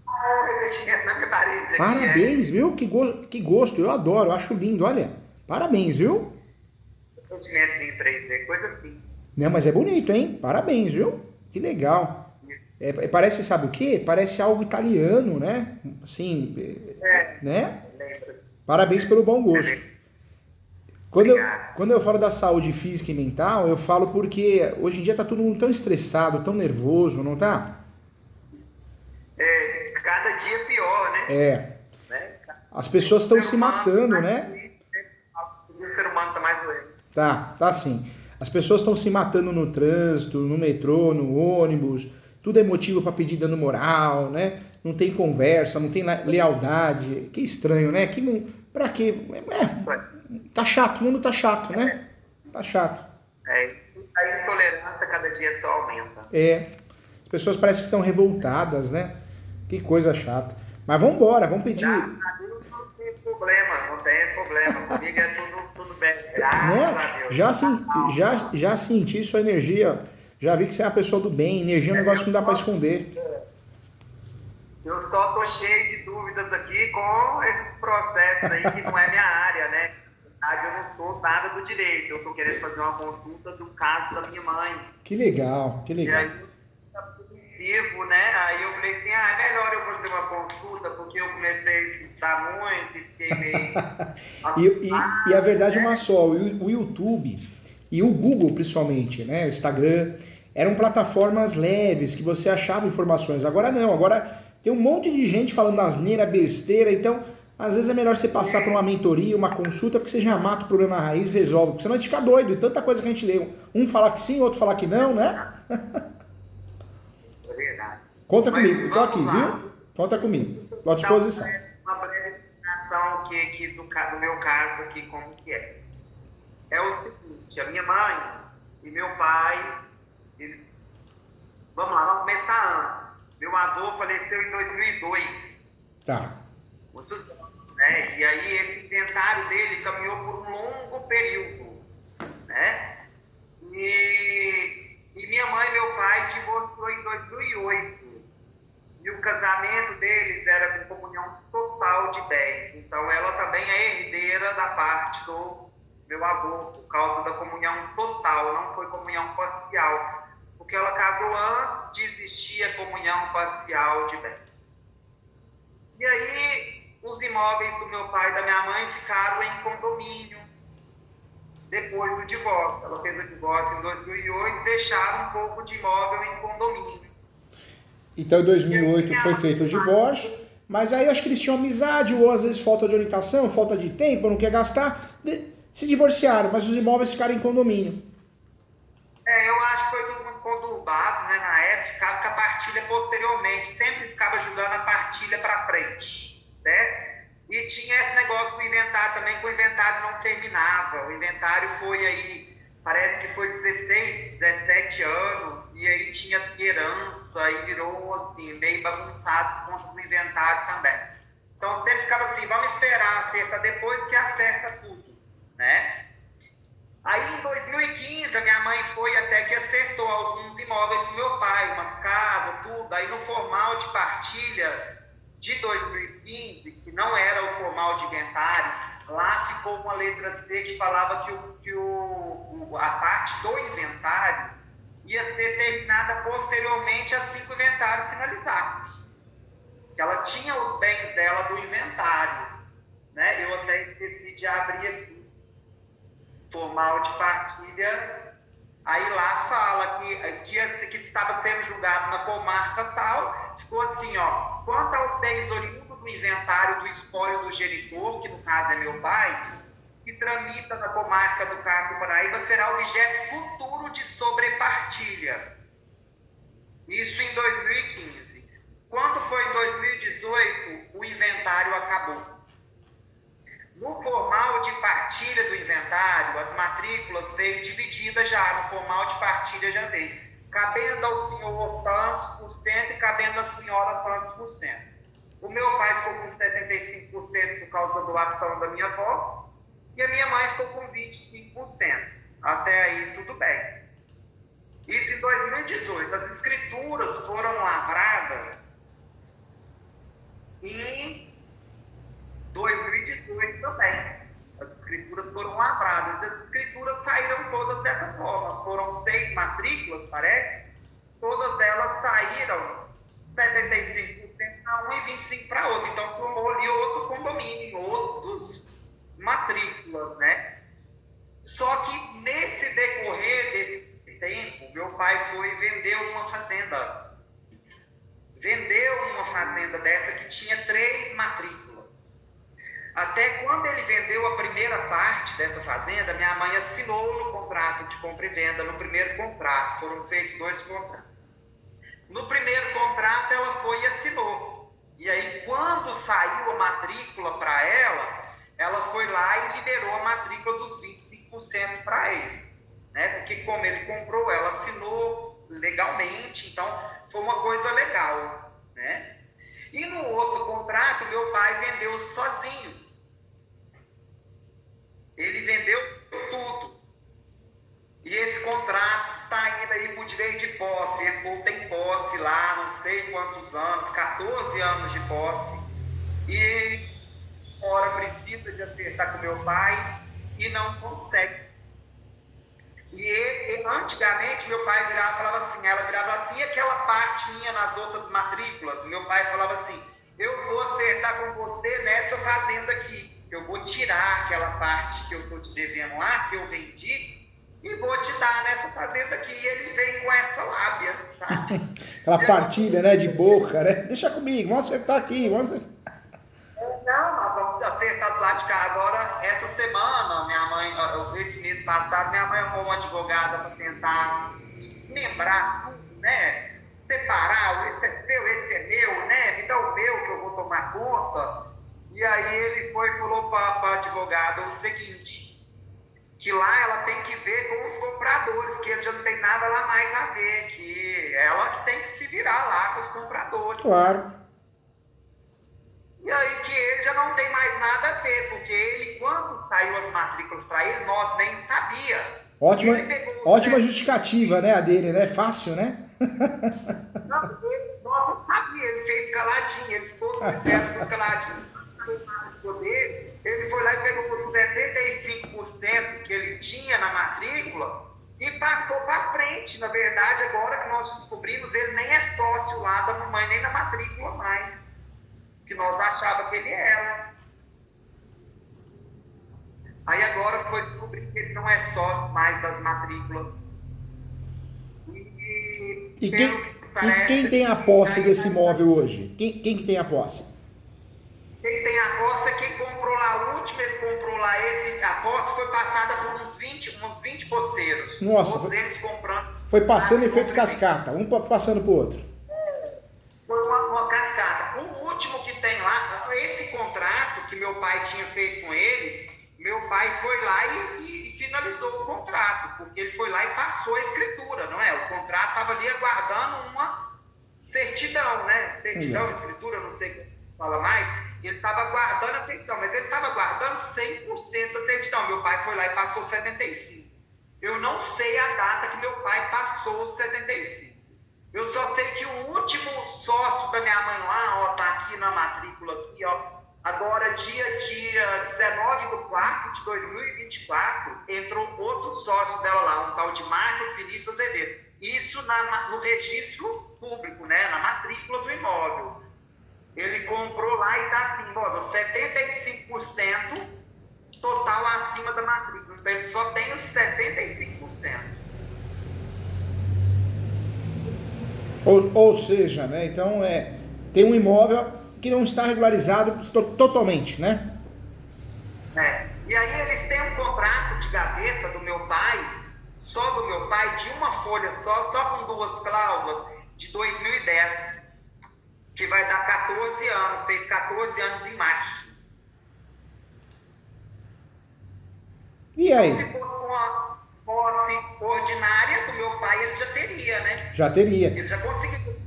Ah, o investimento na minha parede aqui Parabéns, viu? Que gosto, eu adoro, eu acho lindo, olha. Parabéns, viu? investimento em 3D, coisa assim. Não, mas é bonito, hein? Parabéns, viu? Que legal. Parece, sabe o quê? Parece algo italiano, né? Assim, né? Lembra? Parabéns pelo bom É gosto. verdade. Obrigado. Quando eu falo da saúde física e mental, eu falo porque hoje em dia tá todo mundo tão estressado, tão nervoso, não tá? É, cada dia pior, né? É. Né? As pessoas O estão ser se humano matando, mais né? doente, né? O ser humano está mais doente. Tá assim. As pessoas estão se matando no trânsito, no metrô, no ônibus. Tudo é motivo para pedir dano moral, né? Não tem conversa, não tem lealdade. Que estranho, né? Pra quê? Tá chato, o mundo tá chato, né? Tá chato. A intolerância cada dia só aumenta. É. As pessoas parecem que estão revoltadas, né? Que coisa chata. Mas vamos embora, vamos Graças pedir, a Deus não tem problema, não tem problema. Comigo é tudo bem. Graças né? a Deus. Já senti sua energia. Já vi que você é uma pessoa do bem. Energia é um negócio que não dá para esconder. Eu só tô cheio de dúvidas aqui com esses processos aí que não é minha área, né? Na verdade, eu não sou nada do direito. Eu tô querendo fazer uma consulta do caso da minha mãe. Que legal, que E legal. aí, tá positivo, né? Aí eu falei assim, é melhor eu fazer uma consulta, porque eu comecei a estudar muito e fiquei meio E a assustado, verdade é uma né? só, o YouTube e o Google principalmente, né, o Instagram, eram plataformas leves que você achava informações. Agora não, agora tem um monte de gente falando asneira, besteira, então às vezes é melhor você passar por uma mentoria, uma consulta, porque você já mata o problema na raiz, resolve, porque senão a gente fica doido, tanta coisa que a gente lê. Um falar que sim, outro falar que não, né? É verdade. Conta Mas comigo, tô vamos aqui, lá. viu? Conta comigo, tô à Então, disposição. uma breve explicação aqui do meu caso aqui, como que é. É o seguinte, a minha mãe e meu pai, eles... Vamos lá, vamos começar antes. Meu avô faleceu em 2002, Tá. muitos anos, né? E aí esse inventário dele caminhou por um longo período, né? E minha mãe e meu pai divorciou em 2008. E o casamento deles era com comunhão total de bens. Então ela também é herdeira da parte do meu avô, por causa da comunhão total, não foi comunhão parcial. Porque ela casou antes de existir a comunhão parcial de bens. E aí os imóveis do meu pai e da minha mãe ficaram em condomínio depois do divórcio. Ela fez o divórcio em 2008 e deixaram um pouco de imóvel em condomínio. Então em E aí 2008 minha foi mãe feito o divórcio, mas aí eu acho que eles tinham amizade, ou às vezes falta de orientação, falta de tempo, não quer gastar, se divorciaram, mas os imóveis ficaram em condomínio. eu acho que foi todo mundo conturbado, né, na época, ficava com a partilha posteriormente, sempre ficava jogando a partilha para frente, né? E tinha esse negócio do inventário também, que o inventário não terminava, o inventário foi aí, parece que foi 16, 17 anos, e aí tinha herança, e virou assim, meio bagunçado por conta do inventário também. Então sempre ficava assim, vamos esperar, acerta depois que acerta tudo, né? Aí em 2015 a minha mãe foi até que acertou alguns imóveis do meu pai, umas casas, tudo. Aí no formal de partilha de 2015, que não era o formal de inventário, lá ficou uma letra C que falava a parte do inventário ia ser terminada posteriormente assim que o inventário finalizasse. Que ela tinha os bens dela do inventário, né? Eu até esqueci de abrir aqui formal de partilha, aí lá fala que estava sendo julgado na comarca tal, ficou assim, ó, quanto aos bens oriundos do inventário do espólio do genitor, que no caso é meu pai, que tramita na comarca do Carmo do Paraíba, será objeto futuro de sobrepartilha. Isso em 2015. Quando foi em 2018, o inventário acabou. No formal de partilha do inventário, as matrículas veio divididas já, no formal de partilha já veio. Cabendo ao senhor tantos por cento e cabendo à senhora tantos por cento. O meu pai ficou com 75% por causa da doação da minha avó e a minha mãe ficou com 25%. Até aí tudo bem. Isso em 2018. As escrituras foram lavradas 75% para um e 25% para outro. Então, formou ali outro condomínio, outros matrículas, né? Só que nesse decorrer desse tempo, meu pai foi e vendeu uma fazenda. Vendeu uma fazenda dessa que tinha 3 matrículas. Até quando ele vendeu a primeira parte dessa fazenda, minha mãe assinou no contrato de compra e venda, no primeiro contrato. Foram feitos 2 contratos. No primeiro contrato, ela foi e assinou. E aí, quando saiu a matrícula para ela foi lá e liberou a matrícula dos 25% para eles. Né? Porque como ele comprou, ela assinou legalmente, então foi uma coisa legal. Né? E no outro contrato, meu pai vendeu sozinho. Ele vendeu tudo. E esse contrato está indo aí por direito de posse. Esse povo tem posse lá, não sei quantos anos, 14 anos de posse. E ora precisa de acertar com meu pai e não consegue. E antigamente meu pai virava e falava assim, ela virava assim, e aquela parte minha nas outras matrículas, meu pai falava assim, eu vou acertar com você nessa fazenda aqui. Eu vou tirar aquela parte que eu estou te devendo lá, que eu vendi, e vou te dar nessa fazenda aqui. E ele vem com essa lábia, sabe? Aquela partilha, né, de boca, né? Deixa comigo, vamos acertar aqui, vamos acertar. Não, nós vamos acertar do lado de cá. Agora, essa semana, minha mãe, esse mês passado, minha mãe arrumou uma advogada para tentar lembrar tudo, né? Separar, esse é seu, esse é meu, né? Me dá o meu que eu vou tomar conta. E aí ele foi e falou para a advogada o seguinte, que lá ela tem que ver com os compradores, que ele já não tem nada lá mais a ver, que ela que tem que se virar lá com os compradores. Claro. E aí que ele já não tem mais nada a ver, porque ele, quando saiu as matrículas para ele, nós nem sabia. Ótima justificativa, né, a dele, né? Fácil, né? Nós não sabia, ele fez caladinho, eles todos fizeram caladinho. Ele foi lá e pegou os 75% que ele tinha na matrícula e passou para frente. Na verdade, agora que nós descobrimos, ele nem é sócio lá da mamãe, nem na matrícula mais. Que nós achávamos que ele era. Aí agora foi descobrir que ele não é sócio mais das matrículas. E quem tem a posse desse imóvel hoje? Quem que tem a posse? Quem tem a posse é quem comprou lá o último, ele comprou lá esse. A posse foi passada por uns 20 poceiros. Nossa, todos eles comprando. Foi passando efeito cascata, um passando pro outro. Foi uma cascata. O último que tem lá, esse contrato que meu pai tinha feito com ele, meu pai foi lá e finalizou o contrato, porque ele foi lá e passou a escritura, não é? O contrato estava ali aguardando uma certidão, né? Certidão, escritura, não sei como fala mais. Ele estava aguardando a certidão, mas ele estava aguardando 100% da certidão. Meu pai foi lá e passou 75%. Eu não sei a data que meu pai passou 75%. Eu só sei que o último sócio da minha mãe lá, ó, tá aqui na matrícula, aqui, ó. Agora, dia 19/4/2024, entrou outro sócio dela lá, um tal de Marcos Vinícius Azevedo. Isso no registro público, né, na matrícula do imóvel. Ele comprou lá e tá assim, ó, 75% total acima da matrícula. Então, ele só tem os 75%. Ou seja, né, então tem um imóvel que não está regularizado totalmente, né? E aí eles têm um contrato de gaveta do meu pai, só do meu pai, de uma folha só com 2 cláusulas, de 2010, que vai dar 14 anos, fez 14 anos em março. E aí? Então, se fosse uma posse ordinária do meu pai, ele já teria, né? Já teria. Ele já conseguiu.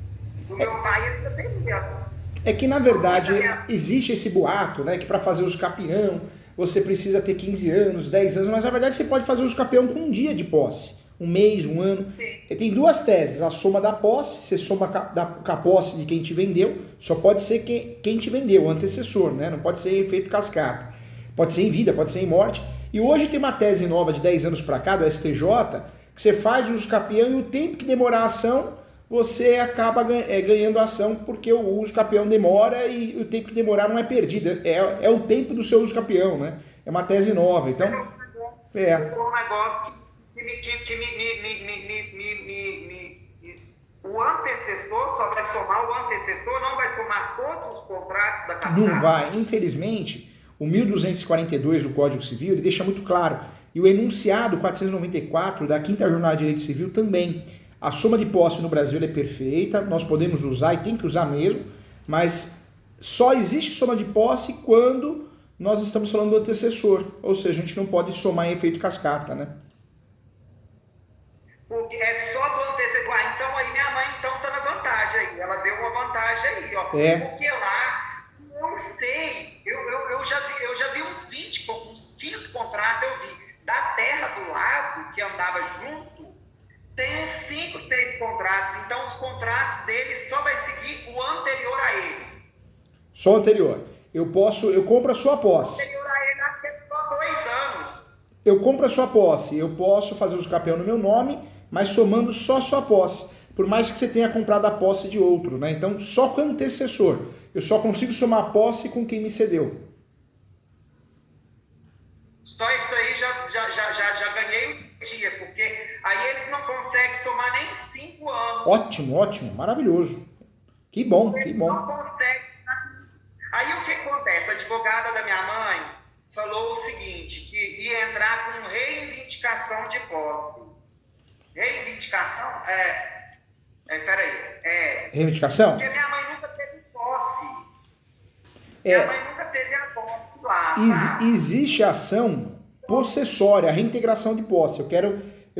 Do meu pai, ele já teria. É que, na verdade, existe esse boato, né, que para fazer os capião, você precisa ter 15 anos, 10 anos, mas na verdade você pode fazer os capião com um dia de posse, um mês, um ano. Sim. Tem 2 teses, a soma da posse, você soma com a posse de quem te vendeu, só pode ser quem te vendeu, o antecessor, né, não pode ser efeito cascata. Pode ser em vida, pode ser em morte. E hoje tem uma tese nova de 10 anos para cá, do STJ, que você faz os capião e o tempo que demorar a ação, você acaba ganhando ação porque o uso capião demora e o tempo que demorar não é perdido, é o tempo do seu uso capião, né? É uma tese nova, então... Um negócio o antecessor só vai somar o antecessor, não vai somar todos os contratos da capital? Não vai, infelizmente, o 1242 do Código Civil, ele deixa muito claro, e o enunciado 494 da 5ª Jornada de Direito Civil também. A soma de posse no Brasil é perfeita, nós podemos usar e tem que usar mesmo, mas só existe soma de posse quando nós estamos falando do antecessor, ou seja, a gente não pode somar em efeito cascata, né? Porque é só do antecessor. Ah, então aí minha mãe então tá na vantagem aí, ela deu uma vantagem aí, ó. Porque lá, eu sei, eu já vi uns 20, uns 15 contratos, eu vi, da terra do lado, que andava junto, tem uns 5, 6 contratos, então os contratos dele só vai seguir o anterior a ele. Só o anterior. Eu compro a sua posse. O anterior a ele acho que é só 2 anos. Eu compro a sua posse, eu posso fazer uso capião no meu nome, mas somando só a sua posse. Por mais que você tenha comprado a posse de outro, né? Então, só com o antecessor. Eu só consigo somar a posse com quem me cedeu. Só isso aí já ganhei um dia, porque aí eles não conseguem somar nem 5 anos. Ótimo, ótimo, maravilhoso. Que bom, que bom. Não conseguem. Aí o que acontece? A advogada da minha mãe falou o seguinte, que ia entrar com reivindicação de posse. Reivindicação? Peraí. Reivindicação? Porque minha mãe nunca teve posse. Minha mãe nunca teve a posse lá. Existe a ação possessória, a reintegração de posse. Eu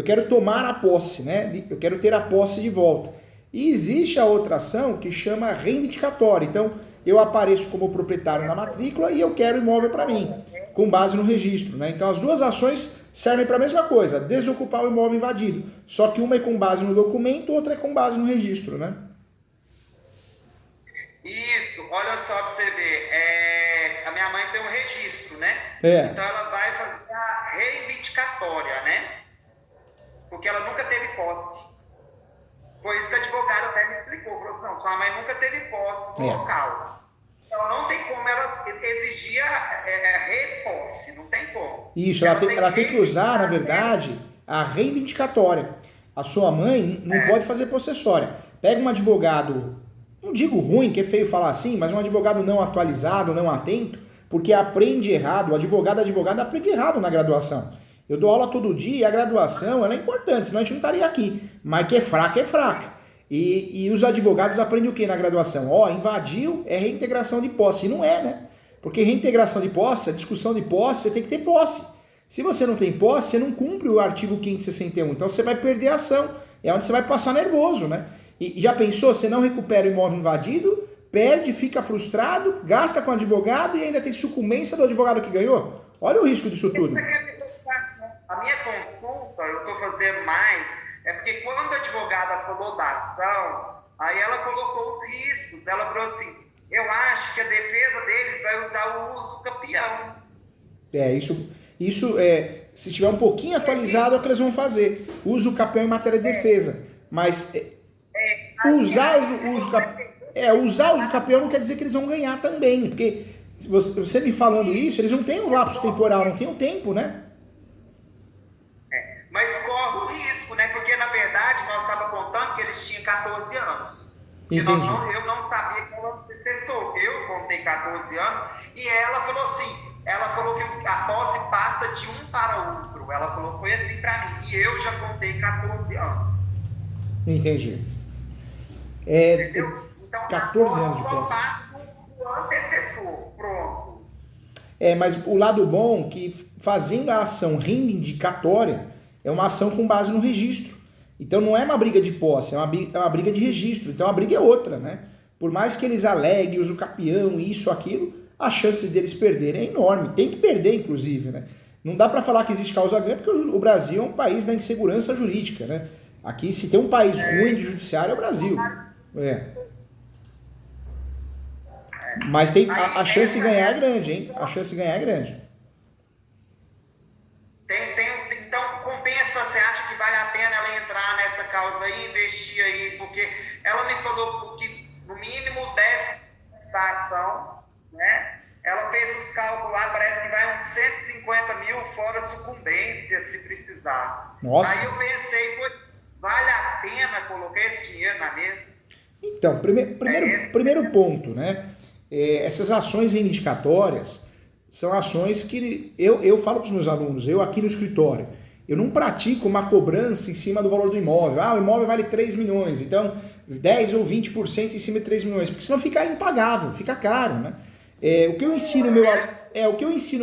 quero tomar a posse, né? Eu quero ter a posse de volta. E existe a outra ação que chama reivindicatória. Então, eu apareço como proprietário na matrícula e eu quero o imóvel para mim, com base no registro, né? Então, as duas ações servem para a mesma coisa, desocupar o imóvel invadido. Só que uma é com base no documento, outra é com base no registro, né? Isso, olha só para você ver, a minha mãe tem um registro, né? Então ela vai fazer a reivindicatória, né? Porque ela nunca teve posse. Foi isso que a advogada até me explicou, falou assim, não, sua mãe nunca teve posse no local. Então não tem como ela exigir a reposse, não tem como. Isso, ela tem que usar, na verdade, a reivindicatória. A sua mãe não pode fazer possessória. Pega um advogado, não digo ruim, que é feio falar assim, mas um advogado não atualizado, não atento, porque aprende errado, o advogado aprende errado na graduação. Eu dou aula todo dia e a graduação ela é importante, senão a gente não estaria aqui. Mas que é fraca, é fraca. E os advogados aprendem o que na graduação? Invadiu é reintegração de posse. E não é, né? Porque reintegração de posse, a discussão de posse, você tem que ter posse. Se você não tem posse, você não cumpre o artigo 561. Então você vai perder a ação. É onde você vai passar nervoso, né? E já pensou, você não recupera o imóvel invadido, perde, fica frustrado, gasta com o advogado e ainda tem sucumbência do advogado que ganhou? Olha o risco disso tudo. A minha consulta, eu estou fazendo mais, é porque quando a advogada falou da ação, aí ela colocou os riscos. Ela falou assim, eu acho que a defesa deles vai usar o uso capião. Isso se estiver um pouquinho atualizado é o que eles vão fazer. Usa o capião em matéria de defesa. Mas usar o uso capião não quer dizer que eles vão ganhar também. Porque você me falando isso, eles não têm um lapso temporal, não tem um tempo, né? Mas corre o risco, né? Porque, na verdade, nós estávamos contando que eles tinham 14 anos. Entendi. Eu não sabia que ela era antecessor. Eu contei 14 anos e ela falou que a posse passa de um para outro. Ela falou, foi assim para mim. E eu já contei 14 anos. Entendi. Entendeu? Então, 14 anos de posse. Só passa o antecessor. Pronto. Mas o lado bom é que fazendo a ação reivindicatória é uma ação com base no registro. Então não é uma briga de posse, é uma briga de registro. Então a briga é outra, né? Por mais que eles aleguem, uso capião, isso, aquilo, a chance deles perderem é enorme. Tem que perder, inclusive, né? Não dá para falar que existe causa-ganha, porque o Brasil é um país da insegurança jurídica, né? Aqui, se tem um país ruim de judiciário, é o Brasil. Mas tem, a chance de ganhar é grande, hein? A chance de ganhar é grande. Então, compensa, você acha que vale a pena ela entrar nessa causa aí, investir aí, porque Nossa. Aí eu pensei, pô, vale a pena colocar esse dinheiro na mesa? Então, primeiro ponto, né? Essas ações reivindicatórias são ações que eu falo para os meus alunos, eu aqui no escritório, eu não pratico uma cobrança em cima do valor do imóvel. Ah, o imóvel vale 3 milhões, então 10 ou 20% em cima de 3 milhões, porque senão fica impagável, fica caro, né? O que eu ensino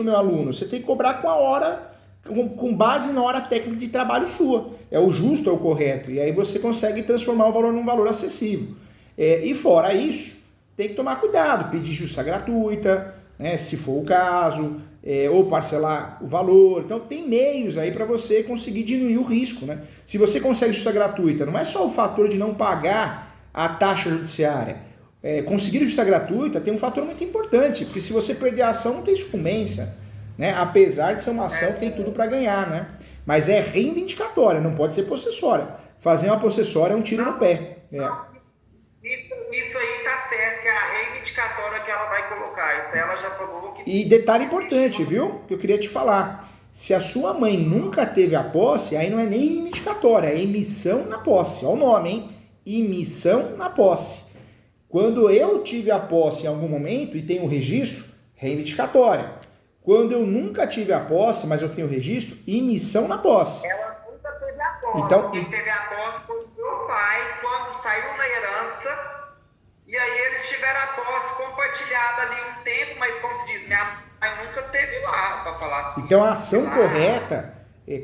meu aluno, você tem que cobrar com a hora, com base na hora técnica de trabalho sua. É o justo, é o correto, e aí você consegue transformar o valor num valor acessível. E fora isso, tem que tomar cuidado, pedir justiça gratuita, né, se for o caso, ou parcelar o valor. Então tem meios aí para você conseguir diminuir o risco, né? Se você consegue justiça gratuita, não é só o fator de não pagar a taxa judiciária. Conseguir justiça gratuita tem um fator muito importante, porque se você perder a ação, não tem sucumbência, né? Apesar de ser uma ação que tem tudo para ganhar, né? Mas é reivindicatória, não pode ser possessória. Fazer uma possessória é um tiro no pé. Isso aí tá certo, que é a reivindicatória que ela vai colocar. Isso ela já falou que... E detalhe importante, viu? Que eu queria te falar. Se a sua mãe nunca teve a posse, aí não é nem reivindicatória, é emissão na posse. Olha o nome, hein? Emissão na posse. Quando eu tive a posse em algum momento e tenho o registro, reivindicatória. Quando eu nunca tive a posse, mas eu tenho o registro, emissão na posse. Ela nunca teve a posse. Então, quem teve a posse foi o meu pai, quando saiu na herança, e aí eles tiveram a posse compartilhada ali um tempo, mas como se diz, minha mãe nunca teve lá, para falar assim. Então a ação correta,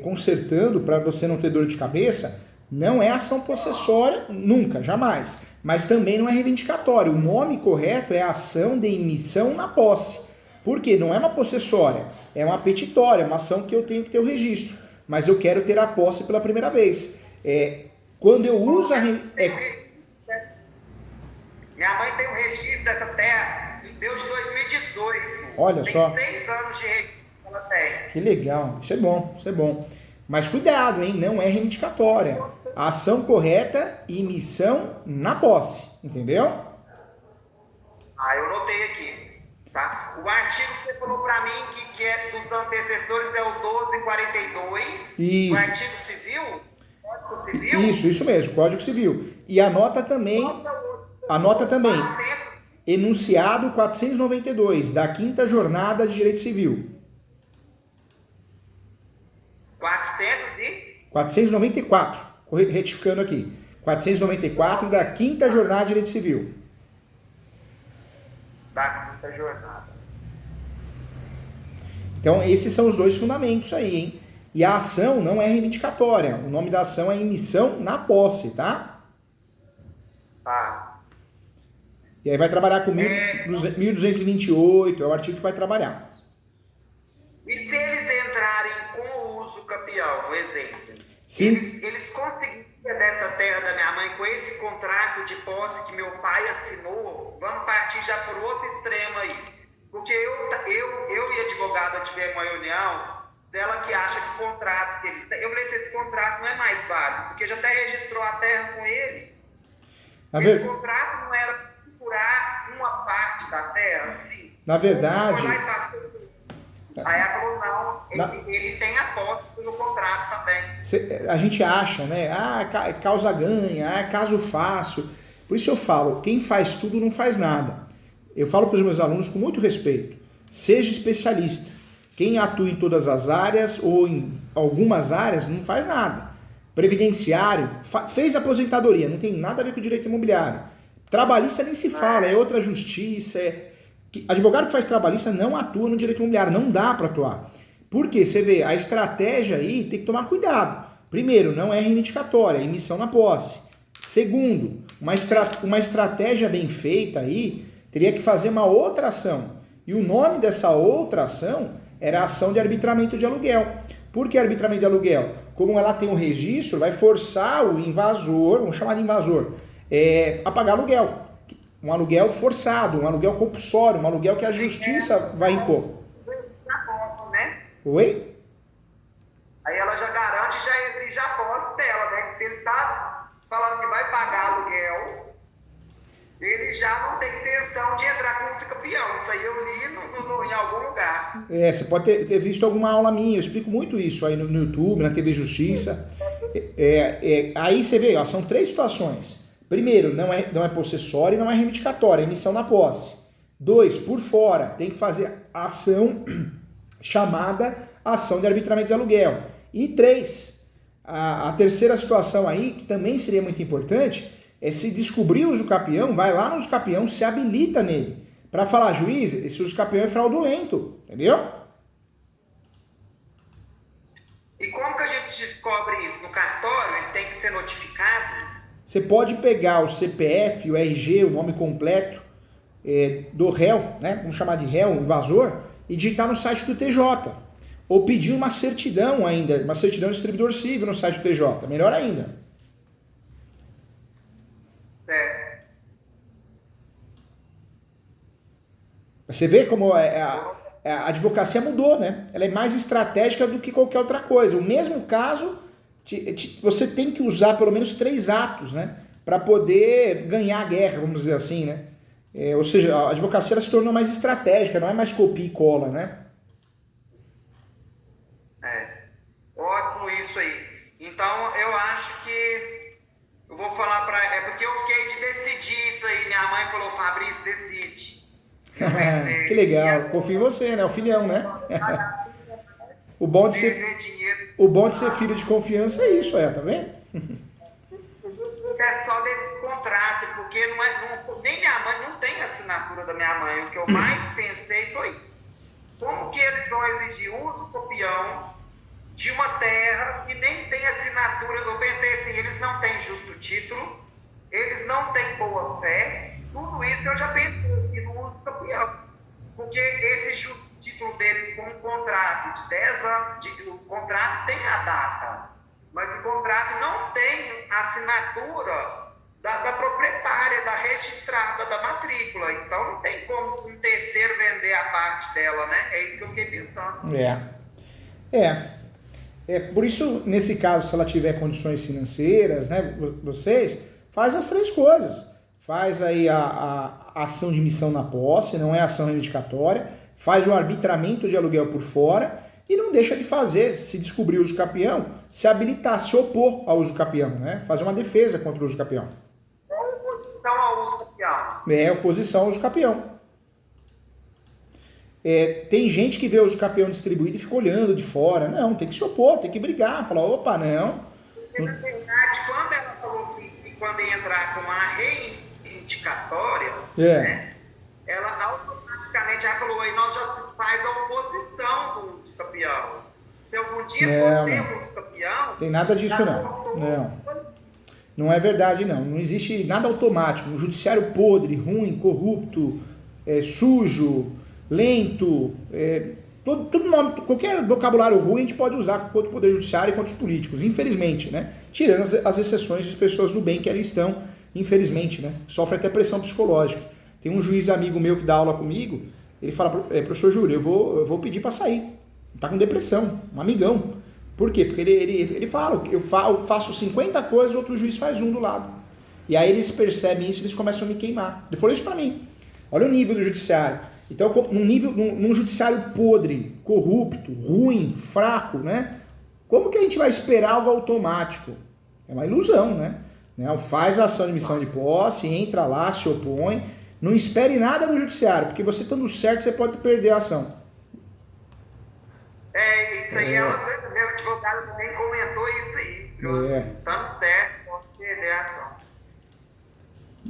consertando para você não ter dor de cabeça, não é ação possessória, nunca, jamais. Mas também não é reivindicatória. O nome correto é ação de emissão na posse. Por quê? Não é uma possessória, é uma petitória, uma ação que eu tenho que ter o registro. Mas eu quero ter a posse pela primeira vez. Quando eu uso a... Minha mãe tem um registro dessa terra em Deus de 2018. Olha só. Tem 6 anos de registro que ela tem. Que legal, isso é bom, isso é bom. Mas cuidado, hein? Não é reivindicatória. A ação correta, emissão na posse, entendeu? Eu notei aqui, tá? O artigo que você falou para mim que é dos antecessores é o 1242. Isso. O artigo civil? Código civil? Isso mesmo, Código Civil. E anota também, enunciado 492 da 5ª Jornada de Direito Civil. 494, retificando aqui. 494 da 5ª Jornada de Direito Civil. Da 5ª Jornada. Então, esses são os dois fundamentos aí, hein? E a ação não é reivindicatória. O nome da ação é emissão na posse, tá? Tá. E aí vai trabalhar com 1228, é o artigo que vai trabalhar. E se eles entrarem com o uso capião, por exemplo? Sim. Eles conseguiram dessa terra da minha mãe com esse contrato de posse que meu pai assinou. Vamos partir já por outro extremo aí. Porque eu e a advogada tivemos uma reunião dela que acha que o contrato que eles têm... Eu falei assim, esse contrato não é mais válido, porque já até registrou a terra com ele. Esse contrato não era para curar uma parte da terra, assim. Na verdade... Aí ela falou, não, ele tem a posse no contrato também. A gente acha, né? Causa ganha, caso fácil. Por isso eu falo, quem faz tudo não faz nada. Eu falo para os meus alunos com muito respeito. Seja especialista. Quem atua em todas as áreas ou em algumas áreas não faz nada. Previdenciário, fez aposentadoria, não tem nada a ver com o direito imobiliário. Trabalhista nem se fala, é outra justiça. Advogado que faz trabalhista não atua no direito imobiliário, não dá para atuar. Por quê? Você vê, a estratégia aí tem que tomar cuidado. Primeiro, não é reivindicatória, é emissão na posse. Segundo, uma estratégia bem feita aí teria que fazer uma outra ação. E o nome dessa outra ação era a ação de arbitramento de aluguel. Por que arbitramento de aluguel? Como ela tem um registro, vai forçar o invasor, vamos chamar de invasor, a pagar aluguel. Um aluguel forçado, um aluguel compulsório, um aluguel que a justiça vai impor. Oi? Aí ela já garante e já exige a posse dela, né? Se ele tá falando que vai pagar aluguel, ele ele já não tem intenção de entrar como vice-campeão. Isso aí eu li em algum lugar. Você pode ter visto alguma aula minha, eu explico muito isso aí no YouTube, na TV Justiça. Aí você vê, ó, são 3 situações. Primeiro, não é possessória e não é reivindicatória, é emissão na posse. 2, por fora, tem que fazer a ação chamada ação de arbitramento de aluguel. E 3, a terceira situação aí, que também seria muito importante, é se descobrir o usucapião, vai lá no usucapião, se habilita nele, para falar, juiz, esse usucapião é fraudulento, entendeu? E como que a gente descobre isso? No cartório, ele tem que ser notificado? Você pode pegar o CPF, o RG, o nome completo do réu, né? Vamos chamar de réu, invasor, e digitar no site do TJ. Ou pedir uma certidão ainda, uma certidão de distribuidor civil no site do TJ, melhor ainda. Você vê como a advocacia mudou, né? Ela é mais estratégica do que qualquer outra coisa. O mesmo caso, você tem que usar pelo menos 3 atos, né? Para poder ganhar a guerra, vamos dizer assim, né? Ou seja, a advocacia ela se tornou mais estratégica, não é mais copia e cola, né? Ótimo isso aí. Então, eu acho que eu vou falar é porque eu fiquei de decidir isso aí. Minha mãe falou, Fabrício, decide. Que legal, confio em você, né? O filhão, né? O bom de ser filho de confiança é isso, tá vendo? É só desse contrato, porque nem minha mãe não tem assinatura da minha mãe. O que eu mais pensei foi como que eles vão exigir uso copião de uma terra que nem tem assinatura. Eu pensei assim, eles não têm justo título, eles não têm boa fé, tudo isso eu já pensei aqui no uso copião. Porque esse justo título deles com um contrato de 10 anos, o contrato tem a data, mas o contrato não tem a assinatura da proprietária, da registrada, da matrícula. Então não tem como um terceiro vender a parte dela, né? É isso que eu fiquei pensando. Por isso, nesse caso, se ela tiver condições financeiras, né, vocês, faz as 3 coisas. Faz aí a ação de missão na posse, não é ação reivindicatória, faz o arbitramento de aluguel por fora e não deixa de fazer, se descobrir o usucapião, se habilitar, se opor ao usucapião, né? Fazer uma defesa contra o usucapião. Oposição ao usucapião. Oposição ao usucapião. Tem gente que vê o usucapião distribuído e fica olhando de fora. Não, tem que se opor, tem que brigar, falar, opa, não. Porque, na verdade, quando ela falou que quando ia entrar com a reivindicatória, né, ela automaticamente já falou, aí nós já se faz a oposição do usucapião. Se algum dia for ter um usucapião... Tem nada disso, não. Não é verdade, não. Não existe nada automático. Um judiciário podre, ruim, corrupto, sujo, lento, qualquer vocabulário ruim a gente pode usar contra o Poder Judiciário e contra os políticos, infelizmente, né? Tirando as exceções das pessoas do bem que ali estão, infelizmente, né? Sofre até pressão psicológica. Tem um juiz amigo meu que dá aula comigo, ele fala, professor Júlio, eu vou pedir para sair. Tá com depressão, um amigão. Por quê? Porque ele fala, eu faço 50 coisas, outro juiz faz um do lado. E aí eles percebem isso e eles começam a me queimar. Ele falou isso para mim. Olha o nível do judiciário. Então, num judiciário podre, corrupto, ruim, fraco, né? Como que a gente vai esperar algo automático? É uma ilusão, né? Faz a ação de missão de posse, entra lá, se opõe. Não espere nada do judiciário, porque você estando certo, você pode perder a ação. Isso aí, meu advogado também comentou isso aí. Estando certo, pode perder a ação.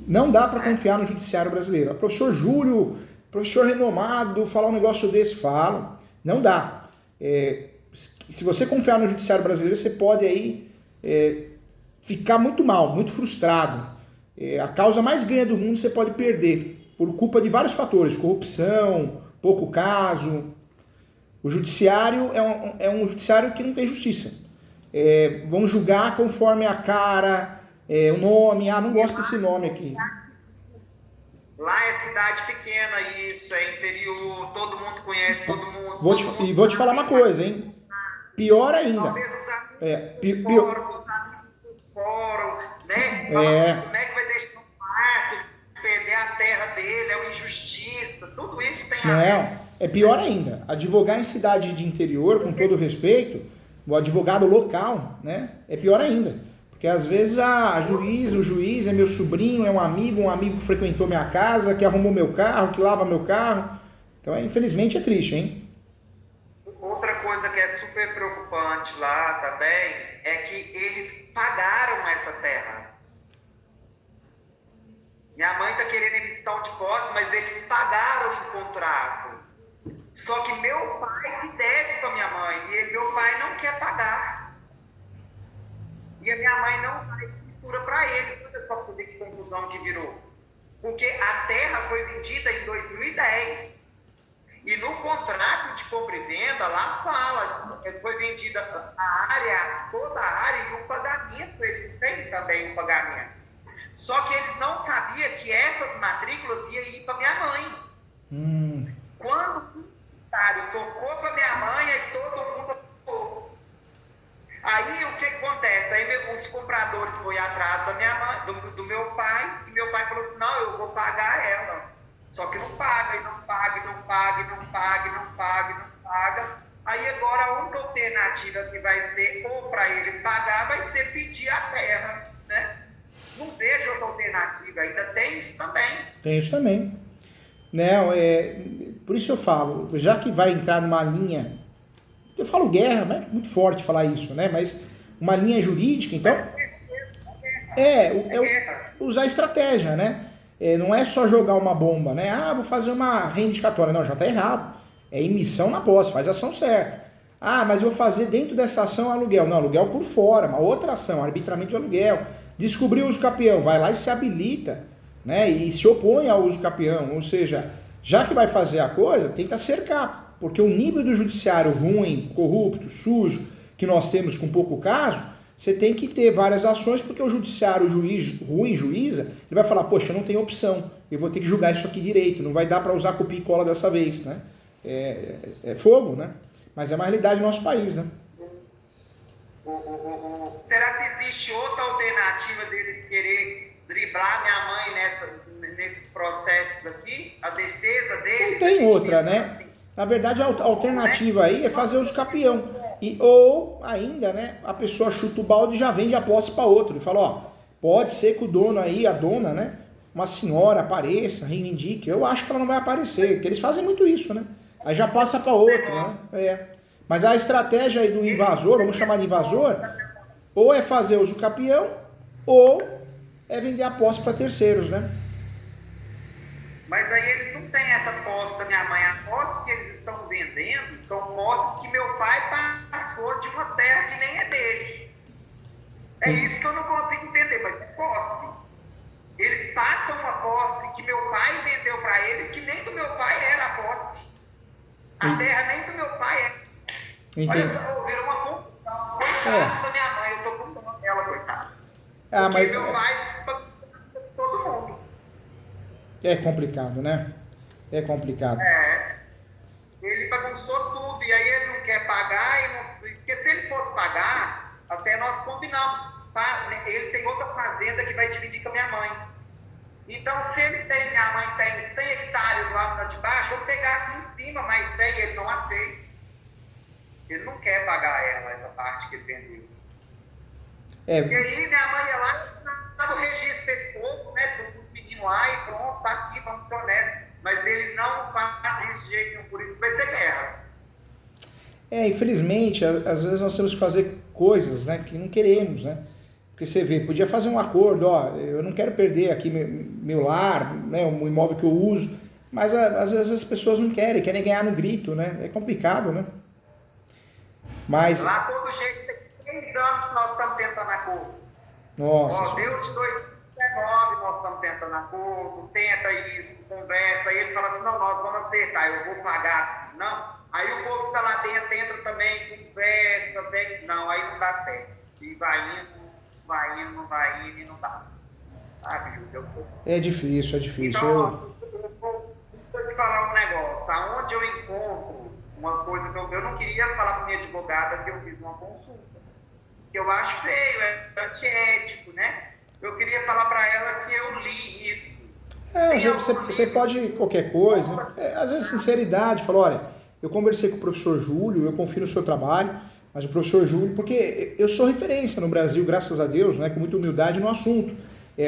Não dá para confiar no judiciário brasileiro. Professor Júlio, professor renomado, falar um negócio desse, falo. Não dá. Se você confiar no judiciário brasileiro, você pode aí ficar muito mal, muito frustrado. A causa mais ganha do mundo você pode perder, por culpa de vários fatores, corrupção, pouco caso. O judiciário é um judiciário que não tem justiça. Vão julgar conforme a cara, o nome, não gosto desse nome aqui. Lá é cidade pequena, isso, é interior, todo mundo conhece todo mundo. Vou te falar uma coisa, hein? Pior ainda. Talvez os amigos fórum, né? Como é que vai deixar o Marcos perder a terra dele, é uma injustiça, tudo isso tem a ver. Não, é pior ainda. Advogar em cidade de interior, com todo respeito, o advogado local, né? É pior ainda. Porque às vezes o juiz é meu sobrinho, é um amigo que frequentou minha casa, que arrumou meu carro, que lava meu carro. Então, infelizmente, é triste, hein? Outra coisa que é super preocupante lá também é que eles pagaram essa terra. Minha mãe está querendo emissão de posse, mas eles pagaram o contrato. Só que meu pai que deve para minha mãe, e meu pai não quer pagar. E a minha mãe não dá escritura para ele. Olha só que confusão que virou. Porque a terra foi vendida em 2010. E no contrato de compra e venda, lá fala, foi vendida a área, toda a área e o pagamento, eles têm também o pagamento. Só que eles não sabiam que essas matrículas iam ir para minha mãe. Quando o funcionário tocou para minha mãe, aí todo mundo tocou. Aí o que acontece? Aí os compradores foram atrás da minha mãe, do meu pai, e meu pai falou assim, não, eu vou pagar ela. Só que não paga, e não paga, e não paga, e não paga, e não paga, e não paga. Aí agora a única alternativa que vai ser, ou para ele pagar, vai ser pedir a terra, né? Não vejo outra alternativa, ainda tem isso também. Tem isso também. Não, por isso eu falo, já que vai entrar numa linha, eu falo guerra, não é muito forte falar isso, né? Mas uma linha jurídica, então, usar estratégia, né? Não é só jogar uma bomba, né? Ah, vou fazer uma reivindicatória. Não, já está errado. É emissão na posse, faz a ação certa. Ah, mas eu vou fazer dentro dessa ação aluguel. Não, aluguel por fora, uma outra ação, arbitramento de aluguel. Descobriu o uso capião, vai lá e se habilita, né? E se opõe ao uso capião. Ou seja, já que vai fazer a coisa, tenta cercar. Porque o nível do judiciário ruim, corrupto, sujo, que nós temos com pouco caso, você tem que ter várias ações, porque o judiciário juíza, ele vai falar, poxa, não tem opção, eu vou ter que julgar isso aqui direito, não vai dar para usar copia e cola dessa vez, né? É fogo, né? Mas é uma realidade do nosso país, né? Será que existe outra alternativa deles querer driblar minha mãe nesses processos aqui? A defesa deles? Não tem outra, né? Na verdade, a alternativa aí é fazer uso capião. Ou ainda, né, a pessoa chuta o balde e já vende a posse para outro. E fala, ó, pode ser que o dono aí, a dona, né, uma senhora apareça, reivindique. Eu acho que ela não vai aparecer, porque eles fazem muito isso, né? Aí já passa para outro, né? Mas a estratégia aí do invasor, vamos chamar de invasor, ou é fazer uso capião, ou é vender a posse para terceiros, né? Mas aí eles não têm essa posse da minha mãe. A posse que eles estão vendendo são posses que meu pai passou de uma terra que nem é dele. É isso que eu não consigo entender, mas é posse. Eles passam uma posse que meu pai vendeu para eles, que nem do meu pai era a posse. A terra nem do meu pai é. Olha só, ouviram uma confusão. Coitada da minha mãe, eu tô com dó dela, coitada. Porque mas meu pai todo mundo. É complicado, né? É complicado. Ele bagunçou tudo, e aí ele não quer pagar, porque se ele fosse pagar, até nós combinamos, tá? Ele tem outra fazenda que vai dividir com a minha mãe. Então, se minha mãe tem 100 hectares lá de baixo, eu vou pegar aqui em cima, mas 100 ele não aceita. Ele não quer pagar ela, essa parte que ele vendeu. E aí minha mãe ia lá, dava o registro desse povo, né? Do menino lá e pronto, tá aqui, vamos ser honestos. Mas ele não faz isso de jeito nenhum, por isso vai ser guerra. Infelizmente, às vezes nós temos que fazer coisas, né, que não queremos, né? Porque você vê, podia fazer um acordo, ó, eu não quero perder aqui meu lar, né, o imóvel que eu uso, mas às vezes as pessoas não querem ganhar no grito, né? É complicado, né? Mas... Lá todo jeito, tem 3 anos que nós estamos tentando acordo. Nossa. Ó, deu de 2019, nós estamos tentando acordo, tenta isso, conversa, aí ele fala assim, não, nós vamos acertar, eu vou pagar. Não. Aí o povo que está lá dentro entra também, conversa, não, aí não dá certo. E vai indo e não dá. Sabe, Júlio? É difícil. Então, vou te falar um negócio. Aonde eu encontro uma coisa que eu não queria falar para minha advogada que eu fiz uma consulta. Que eu acho feio, é antiético, né? Eu queria falar para ela que eu li isso. Tem Você pode qualquer coisa, às vezes sinceridade, fala, olha, eu conversei com o professor Júlio, eu confio no seu trabalho, mas o professor Júlio, porque eu sou referência no Brasil, graças a Deus, né, com muita humildade no assunto.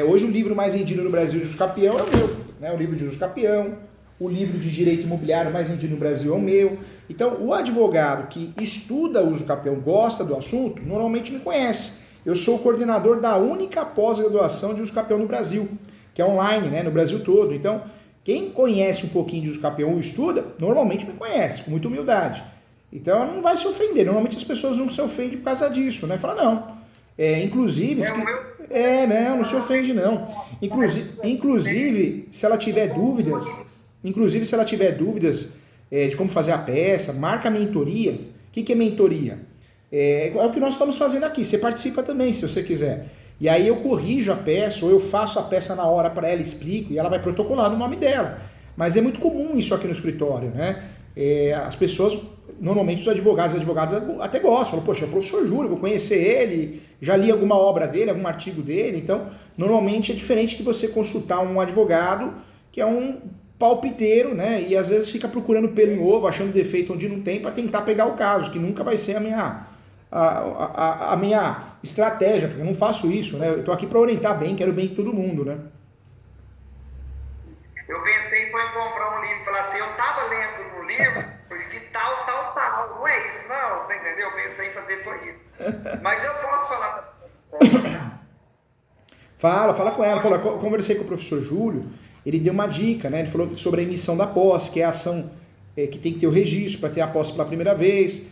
Hoje o livro mais vendido no Brasil de Juscapião é o meu, né, o livro de Juscapião, o livro de direito imobiliário mais vendido no Brasil é o meu. Então, o advogado que estuda uso capião, gosta do assunto, normalmente me conhece. Eu sou o coordenador da única pós-graduação de uso capião no Brasil, que é online, né, no Brasil todo. Então, quem conhece um pouquinho de uso capião ou estuda, normalmente me conhece, com muita humildade. Então, não vai se ofender. Normalmente as pessoas não se ofendem por causa disso, né? Fala, não. Inclusive... não se ofende, não. Inclusive, se ela tiver dúvidas... Inclusive, se ela tiver dúvidas de como fazer a peça, marca a mentoria. O que é mentoria? É o que nós estamos fazendo aqui. Você participa também, se você quiser. E aí eu corrijo a peça, ou eu faço a peça na hora para ela, explico, e ela vai protocolar no nome dela. Mas é muito comum isso aqui no escritório, né? As pessoas, normalmente os advogados até gostam. Falam, poxa, é o professor Júlio, vou conhecer ele, já li alguma obra dele, algum artigo dele. Então, normalmente é diferente de você consultar um advogado que é um palpiteiro, né? E às vezes fica procurando pelo em ovo, achando defeito onde não tem, para tentar pegar o caso, que nunca vai ser a minha estratégia, porque eu não faço isso, né? Eu estou aqui para orientar bem, quero bem de todo mundo, né? Eu pensei em comprar um livro e falar assim, eu estava lendo no livro de tal. Não é isso, não, você entendeu? Eu pensei em fazer só isso. Mas eu posso falar. Fala com ela. Conversei com o professor Júlio, ele deu uma dica, né? Ele falou sobre a emissão da posse, que é a ação que tem que ter o registro para ter a posse pela primeira vez.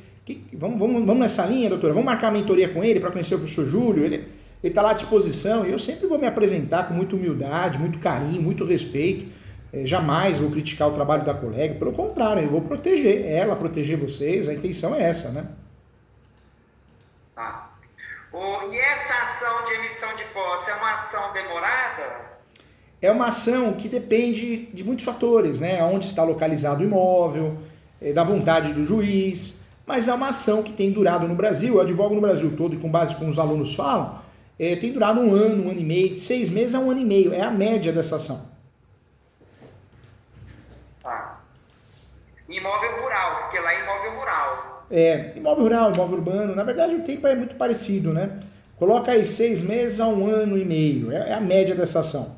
Vamos nessa linha, doutora? Vamos marcar a mentoria com ele para conhecer o professor Júlio? Ele está lá à disposição e eu sempre vou me apresentar com muita humildade, muito carinho, muito respeito. Jamais vou criticar o trabalho da colega, pelo contrário, eu vou proteger ela, proteger vocês, a intenção é essa, né? E essa ação de emissão de posse é uma ação demorada? É uma ação que depende de muitos fatores, né? Onde está localizado o imóvel, da vontade do juiz, mas é uma ação que tem durado no Brasil, eu advogo no Brasil todo e com base com os alunos falam, tem durado 1 ano, 1 ano e meio, de 6 meses a 1 ano e meio, é a média dessa ação. Imóvel rural, porque lá é imóvel rural. Imóvel rural, imóvel urbano, na verdade o tempo é muito parecido, né? Coloca aí 6 meses a 1 ano e meio, é a média dessa ação.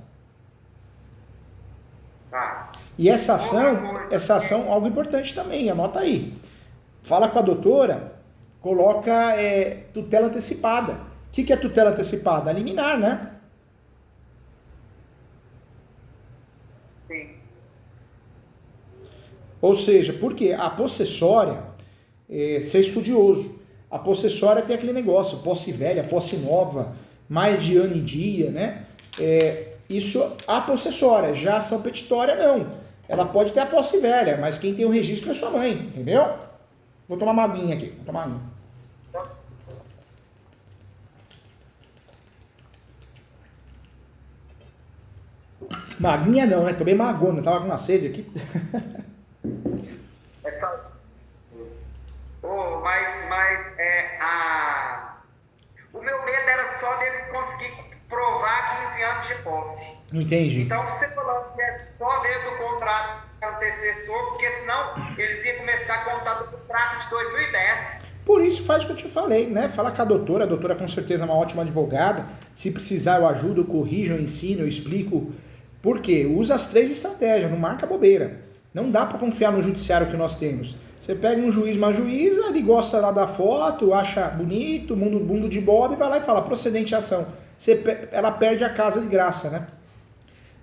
E essa ação, algo importante também, anota aí. Fala com a doutora, coloca tutela antecipada. O que é tutela antecipada? A liminar, né? Sim. Ou seja, porque a possessória, ser estudioso, a possessória tem aquele negócio, posse velha, posse nova, mais de ano em dia, né? Isso a possessória, já a ação petitória não. Ela pode ter a posse velha, mas quem tem o registro é sua mãe, entendeu? Vou tomar uma aguinha aqui, vou tomar uma aguinha. Maguinha não, né? Tomei magona, tava com uma sede aqui. O meu medo era só deles conseguir provar 15 anos de posse. Não entendi. Então você falou que é só desde o contrato antecessor, porque senão eles iam começar a contar do contrato de 2010. Por isso faz o que eu te falei, né? Fala com a doutora com certeza é uma ótima advogada. Se precisar eu ajudo, eu corrijo, eu ensino, eu explico. Por quê? Usa as 3 estratégias, não marca bobeira. Não dá para confiar no judiciário que nós temos. Você pega um juiz, uma juíza, ele gosta lá da foto, acha bonito, mundo de Bob, e vai lá e fala, procedente a ação. Ela perde a casa de graça, né?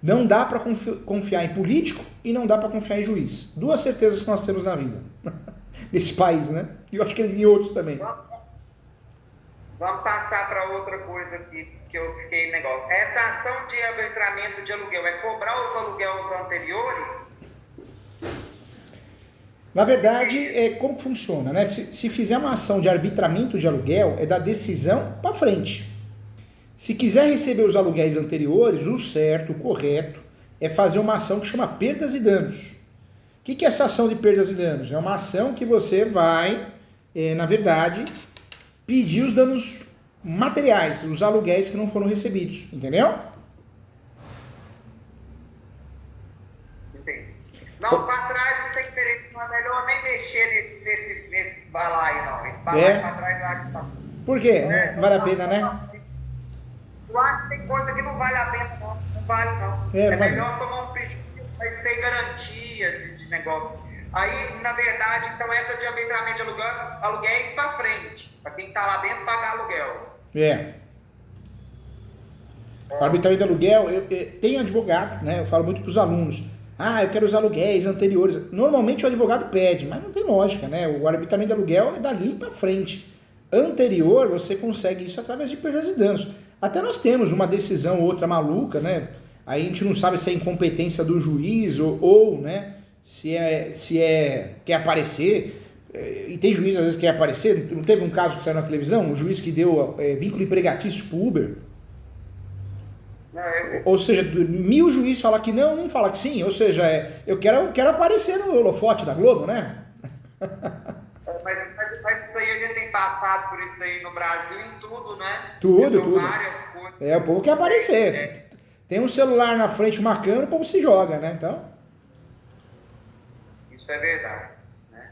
Não dá para confiar em político e não dá para confiar em juiz. 2 certezas que nós temos na vida. Nesse país, né? E eu acho que em outros também. Vamos passar para outra coisa aqui, que eu fiquei negócio. Essa ação de arbitramento de aluguel é cobrar os aluguéis anteriores? Na verdade, como que funciona, né? Se fizer uma ação de arbitramento de aluguel, é da decisão para frente. Se quiser receber os aluguéis anteriores, o certo, o correto, é fazer uma ação que chama perdas e danos. O que é essa ação de perdas e danos? É uma ação que você vai, na verdade, pedir os danos materiais, os aluguéis que não foram recebidos, entendeu? tem. Não, para trás não tem interesse, não é melhor nem mexer nesse balaio, não. Esse balaio para trás eu acho que tá. Por quê? Não vale a pena, né? Eu acho que tem coisa que não vale a pena, não. Não vale, não. É melhor tomar um prejuízo, mas ter garantia de negócio. Aí, na verdade, então, essa de arbitramento de aluguéis para frente. Para quem está lá dentro, pagar aluguel. O arbitramento de aluguel, tem advogado, né? Eu falo muito para os alunos. Eu quero os aluguéis anteriores. Normalmente o advogado pede, mas não tem lógica, né? O arbitramento de aluguel é dali para frente. Anterior, você consegue isso através de perdas e danos. Até nós temos uma decisão ou outra maluca, né? Aí a gente não sabe se é incompetência do juiz ou né? Se quer aparecer. E tem juiz às vezes que quer aparecer. Não teve um caso que saiu na televisão? Um juiz que deu vínculo empregatício pro Uber. Ou seja, 1000 juízes falam que não, um fala que sim. Ou seja, eu quero aparecer no holofote da Globo, né? Mas isso aí a gente tem passado por isso aí no Brasil em tudo, né? Tudo. Várias coisas. O povo quer aparecer. Tem um celular na frente, uma câmera, o povo se joga, né? Então... Isso é verdade. Né?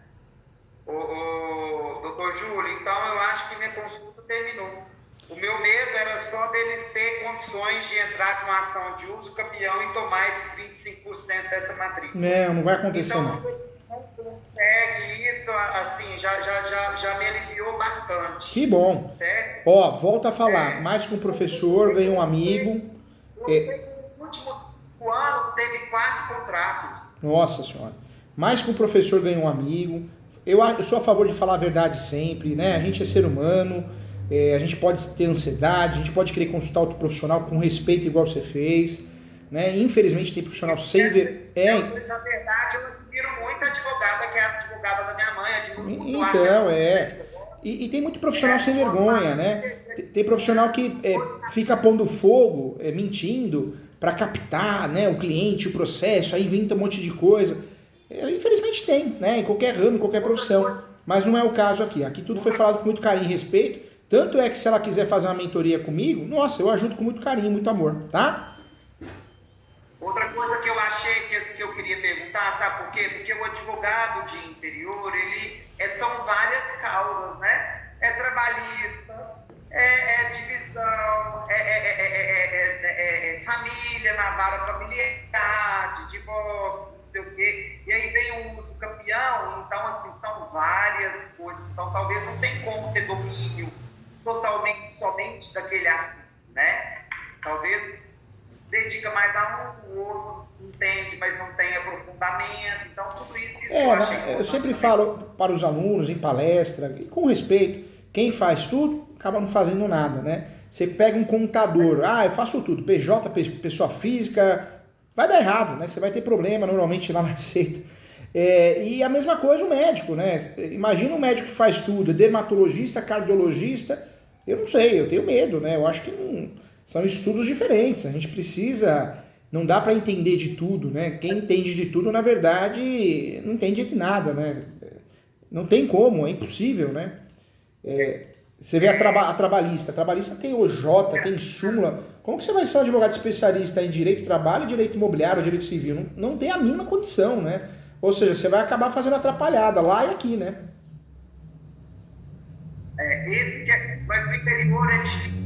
Doutor Júlio, então eu acho que minha consulta terminou. O meu medo era só deles ter condições de entrar com a ação de uso campeão e tomar esses 25% dessa matrícula. Não vai acontecer então, não. Se não consegue isso, assim, já me aliviou bastante. Que bom. Certo? Volta a falar, mais que um professor, ganhou um amigo. Nos últimos 5 anos teve 4 contratos. Nossa senhora. Mais que um professor ganhou um amigo. Eu sou a favor de falar a verdade sempre, né? A gente é ser humano, a gente pode ter ansiedade, a gente pode querer consultar outro profissional com respeito igual você fez, né? Infelizmente tem profissional sem ver. Na verdade, eu admiro muito a advogada, que é a advogada da minha mãe. Então, E tem muito profissional sem vergonha, né? Tem profissional que fica pondo fogo, mentindo, para captar, né, o cliente, o processo, aí inventa um monte de coisa. Infelizmente tem, né? Em qualquer ramo, em qualquer profissão. Mas não é o caso aqui. Aqui tudo foi falado com muito carinho e respeito. Tanto é que se ela quiser fazer uma mentoria comigo, nossa, eu ajudo com muito carinho, muito amor, tá? Outra coisa que eu achei que eu queria perguntar, sabe por quê? Porque o advogado de interior, são várias causas, né? É trabalhista, é divisão, família, na vara familiar, divórcio, não sei o quê. E aí vem o uso campeão, então, assim, são várias coisas. Então, talvez não tem como ter domínio totalmente, somente daquele assunto, né? Talvez dedica mais a um, o outro entende, mas não tem aprofundamento. Então, tudo isso eu sempre falo para os alunos em palestra, com respeito, quem faz tudo, acaba não fazendo nada, né? Você pega um contador, eu faço tudo, PJ, pessoa física, vai dar errado, né? Você vai ter problema normalmente lá na receita. E a mesma coisa o médico, né? Imagina um médico que faz tudo, dermatologista, cardiologista, eu não sei, eu tenho medo, né? Eu acho que não, são estudos diferentes, a gente precisa, não dá para entender de tudo, né? Quem entende de tudo, na verdade, não entende de nada, né? Não tem como, é impossível, né? Você vê a trabalhista tem OJ, tem súmula. Como que você vai ser um advogado especialista em direito do trabalho, direito imobiliário, direito civil? Não tem a mínima condição, né? Ou seja, você vai acabar fazendo atrapalhada lá e aqui, né? Mas o interior é difícil.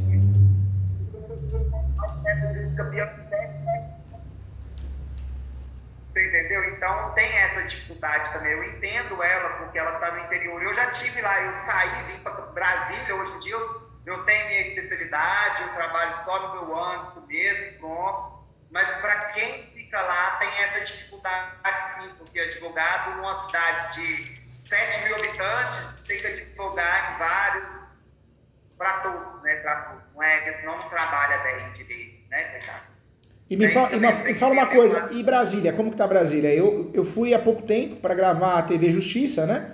Você entendeu? Então tem essa dificuldade também. Eu entendo ela, porque ela está no interior. Eu já tive lá, eu saí, vim para Brasília. Hoje em dia eu tenho minha especialidade, eu trabalho só no meu âmbito mesmo, pronto. Mas para quem fica lá, tem essa dificuldade sim, porque advogado numa cidade de 7 mil habitantes tem que advogar em vários, para todos, né? Para todos. Não é que senão não trabalha bem direito, né, Ricardo? E me fala uma coisa, e Brasília, como que tá Brasília? Eu fui há pouco tempo para gravar a TV Justiça, né?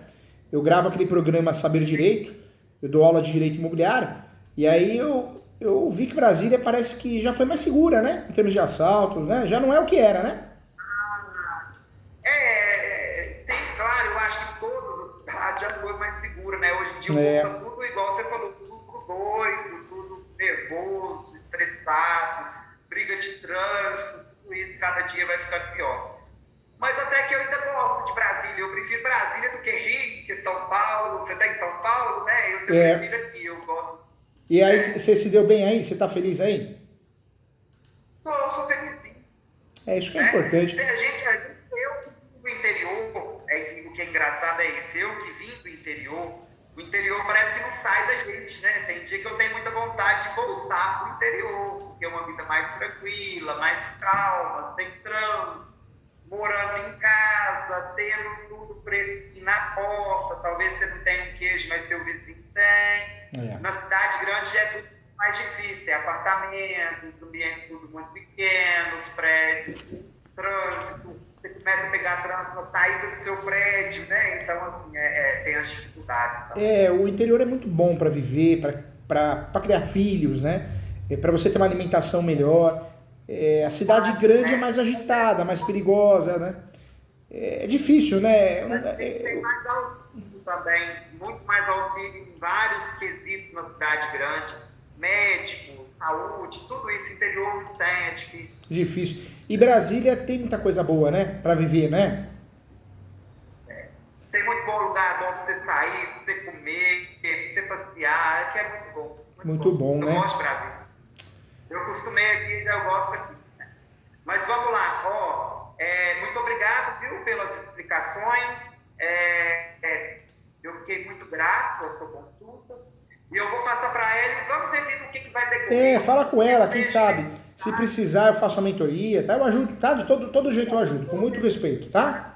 Eu gravo aquele programa Saber Direito, eu dou aula de direito imobiliário, e aí eu vi que Brasília parece que já foi mais segura, né? Em termos de assalto, né? Já não é o que era, né? Sim, claro, eu acho que todas as cidades já foi mais segura, né? Hoje em dia tá tudo igual você falou, tudo doido, tudo nervoso, estressado, briga de trânsito, tudo isso cada dia vai ficar pior. É. prefiro aqui, eu gosto. E aí, você se deu bem aí? Você tá feliz aí? Sou felizinho, É isso que é né? importante. Eu que vim do interior, o que é engraçado é isso, eu que vim do interior, o interior parece que não sai da gente, né? Tem dia que eu tenho muita vontade de voltar pro interior, porque é uma vida mais tranquila, mais calma, sem trânsito, morando em casa, tendo tudo fresquinho na porta, talvez você não tenha um queijo, mas seu vizinho tem. É. Na cidade grande já é tudo mais difícil, é apartamento, os ambientes tudo muito pequenos, prédios, trânsito, você começa a pegar trânsito na saída do seu prédio, né? Então, assim, tem as dificuldades também. É, o interior é muito bom para viver, para criar filhos, né? Para você ter uma alimentação melhor. É, a cidade grande é mais agitada, mais perigosa, né? É difícil, né? Tem mais auxílio também, muito mais auxílio em vários quesitos na cidade grande, médicos, saúde, tudo isso interior não tem, é difícil. Difícil. E Brasília tem muita coisa boa, né? Para viver, né? Tem muito bom lugar bom pra você sair, pra você comer, pra você passear, que é muito bom. Muito bom, né? Eu gosto de Brasília. Eu costumei aqui, eu gosto aqui. Né? Mas vamos lá, muito obrigado, viu, pelas explicações. Eu fiquei muito grato à sua consulta. E eu vou passar para ele, vamos ver o que vai decorrer. Fala com ela, quem sabe. Se precisar, eu faço a mentoria, tá? Eu ajudo, tá? De todo jeito eu ajudo, com muito respeito, tá?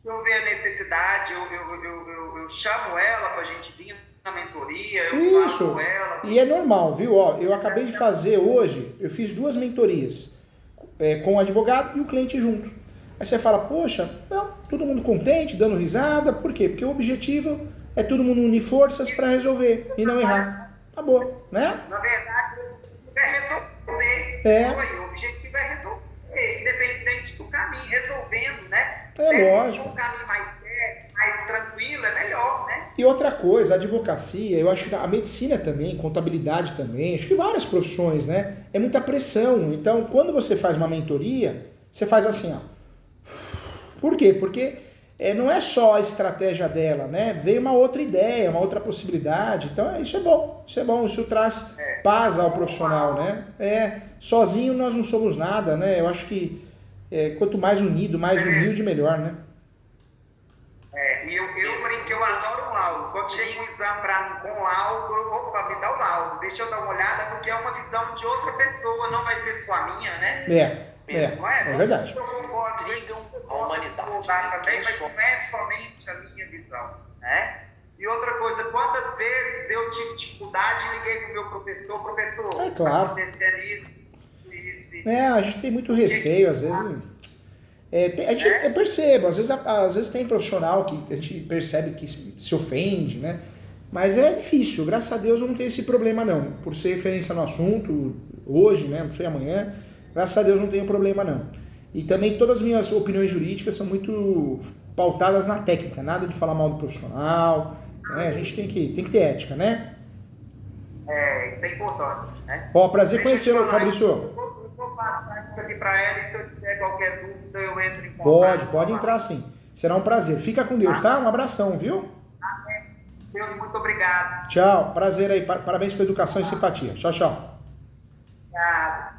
Se eu ver a necessidade, eu chamo ela para a gente vir na mentoria, eu falo com ela. E é normal, viu? Ó, eu acabei de fazer hoje, eu fiz 2 mentorias, com o advogado e o cliente junto. Aí você fala, poxa, não, todo mundo contente, dando risada, por quê? Porque o objetivo é todo mundo unir forças para resolver e não errar. Tá bom, né? Na verdade, o objetivo é resolver. O objetivo é resolver, independente do caminho, resolvendo, né? Lógico. Um caminho mais tranquilo é melhor, né? E outra coisa, a advocacia, eu acho que a medicina também, contabilidade também, acho que várias profissões, né? É muita pressão. Então, quando você faz uma mentoria, você faz assim, ó. Por quê? Porque não é só a estratégia dela, né? Veio uma outra ideia, uma outra possibilidade. Então, isso é bom, isso traz paz ao profissional, né? Sozinho nós não somos nada, né? Eu acho que quanto mais unido, mais humilde, melhor, né? E eu brinco, eu adoro o laudo. Quando chega um exame para mim com laudo, opa, me dá o laudo, deixa eu dar uma olhada, porque é uma visão de outra pessoa, não vai ser só a minha, né? É verdade. Eu concordo, a humanidade também, mas não é somente a minha visão, né? E outra coisa, quantas vezes eu tive dificuldade e liguei pro meu professor, claro. acontecendo isso. A gente tem muito receio, às vezes. Eu percebo, às vezes tem profissional que a gente percebe que se ofende, né? Mas é difícil, graças a Deus eu não tenho esse problema não. Por ser referência no assunto, hoje, né? Não sei amanhã, graças a Deus não tenho problema não. E também todas as minhas opiniões jurídicas são muito pautadas na técnica, nada de falar mal do profissional, né? A gente tem que ter ética, né? Isso é importante, né? Prazer conhecê-lo, Fabrício. Vou passar isso aqui para ela e se eu tiver qualquer dúvida eu entro em contato. Pode entrar sim. Será um prazer. Fica com Deus, tá? Um abração, viu? Amém. Deus, muito obrigado. Tchau. Prazer aí. Parabéns pela educação e simpatia. Tchau, tchau. Obrigado.